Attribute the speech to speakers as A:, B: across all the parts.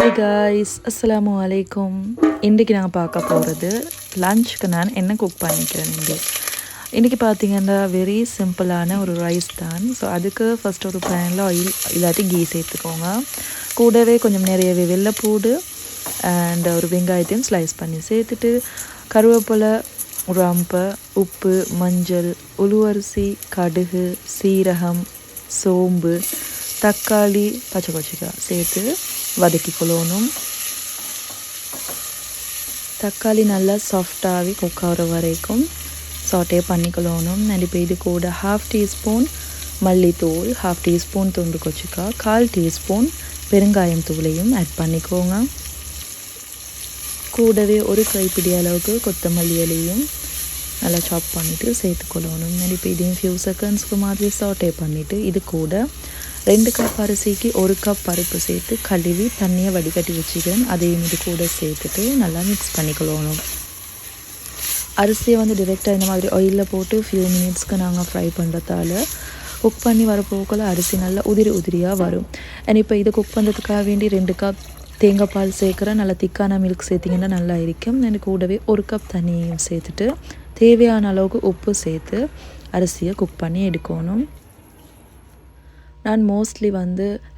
A: Hi guys, அஸ்ஸலாமு அலைக்கும். இன்றைக்கி நாங்கள் பார்க்க போகிறது லஞ்சுக்கு நான் என்ன குக் பண்ணிக்கிறேன். இன்றைக்கி பார்த்தீங்கன்னா வெரி சிம்பிளான ஒரு ரைஸ் தான். ஸோ அதுக்கு ஃபஸ்ட் ஒரு பேனில் ஆயில் இல்லாட்டி கீ சேர்த்துக்கோங்க. கூடவே கொஞ்சம் நிறையவே வெள்ளைப்பூடு அண்ட் ஒரு வெங்காயத்தையும் ஸ்லைஸ் பண்ணி சேர்த்துட்டு கருவேப்பிலை, ரம்பை, உப்பு, மஞ்சள், உளுவரிசி, கடுகு, சீரகம், சோம்பு, தக்காளி, பச்சை கொச்சிக்காய் சேர்த்து வதக்கிக்கொள்ளணும். தக்காளி நல்லா சாஃப்டாகவே குக் ஆகிற வரைக்கும் சாட்டே பண்ணிக்கொள்ளணும். நான் இப்போ இது கூட 1/2 டீஸ்பூன் மல்லித்தூள், 1/2 டீஸ்பூன் துண்டு கொச்சிக்காய், 1/4 டீஸ்பூன் பெருங்காயம் தூளையும் ஆட் பண்ணிக்கோங்க. கூடவே ஒரு கைப்பிடி அளவுக்கு கொத்தமல்லி இலையும் நல்லா சாப் பண்ணிவிட்டு சேர்த்துக்கொள்ளணும். நான் இப்போ இதையும் ஃபியூ செகண்ட்ஸ்க்கு மாதிரி சாட்டே பண்ணிவிட்டு இது கூட 2 கப் அரிசிக்கு 1 கப் பருப்பு சேர்த்து கழுவி தண்ணியை வடிகட்டி வச்சுக்கிறேன். அதையும் இது கூட சேர்த்துட்டு நல்லா மிக்ஸ் பண்ணிக்கொள்ளணும். அரிசியை டிரெக்டாக இந்த மாதிரி ஆயிலில் போட்டு ஃபியூ மினிட்ஸ்க்கு நாங்கள் ஃப்ரை பண்ணுறதால குக் பண்ணி வரப்போக்கில் அரிசி நல்லா உதிரியாக வரும். அண்ட் இப்போ இதை குக் பண்ணுறதுக்காக வேண்டி 2 கப் தேங்காய் பால் சேர்க்குறேன். நல்லா திக்கான மில்க் சேர்த்திங்கன்னா நல்லா இருக்கும். அண்ட் கூடவே 1 கப் தண்ணியையும் சேர்த்துட்டு தேவையான அளவுக்கு உப்பு சேர்த்து அரிசியை குக் பண்ணி எடுக்கணும். நான் மோஸ்ட்லி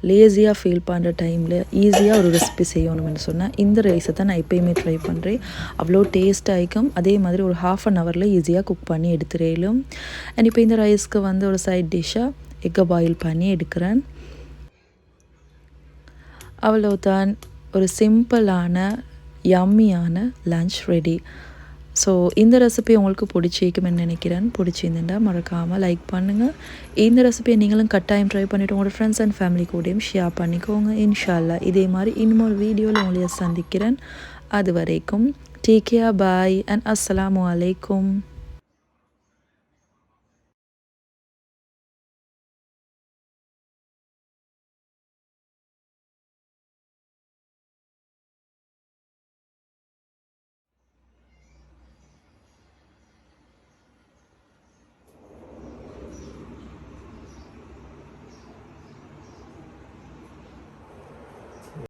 A: லேசியாக ஃபீல் பண்ணுற டைமில் ஈஸியாக ஒரு ரெசிபி செய்யணும்னு சொன்னால் இந்த ரைஸை தான் நான் எப்போயுமே ட்ரை பண்ணுறேன். அவ்வளோ டேஸ்ட் ஆகிக்கும். அதே மாதிரி ஒரு 1/2 அன் ஹவரில் ஈஸியாக குக் பண்ணி எடுத்துடலும். அண்ட் இப்போ இந்த ரைஸ்க்கு ஒரு சைட் டிஷ்ஷாக எக்கை பாயில் பண்ணி எடுக்கிறேன். அவ்வளோதான், ஒரு சிம்பிளான யம்மியான லன்ச் ரெடி. ஸோ இந்த ரெசிபி உங்களுக்கு பிடிச்சிக்குமென்னு நினைக்கிறேன். பிடிச்சிருந்துட்டா மறக்காமல் லைக் பண்ணுங்கள். இந்த ரெசிபியை நீங்களும் கட்டாயம் ட்ரை பண்ணிவிட்டு உங்களோட ஃப்ரெண்ட்ஸ் அண்ட் ஃபேமிலி கூடயும் ஷேர் பண்ணிக்கோங்க. இன்ஷா அல்லாஹ் இதே மாதிரி இன்னொரு வீடியோவில் உங்களை சந்திக்கிறேன். அது வரைக்கும் டேக் கேர், பாய் அண்ட் அஸ்ஸலாமு அலைக்கும்.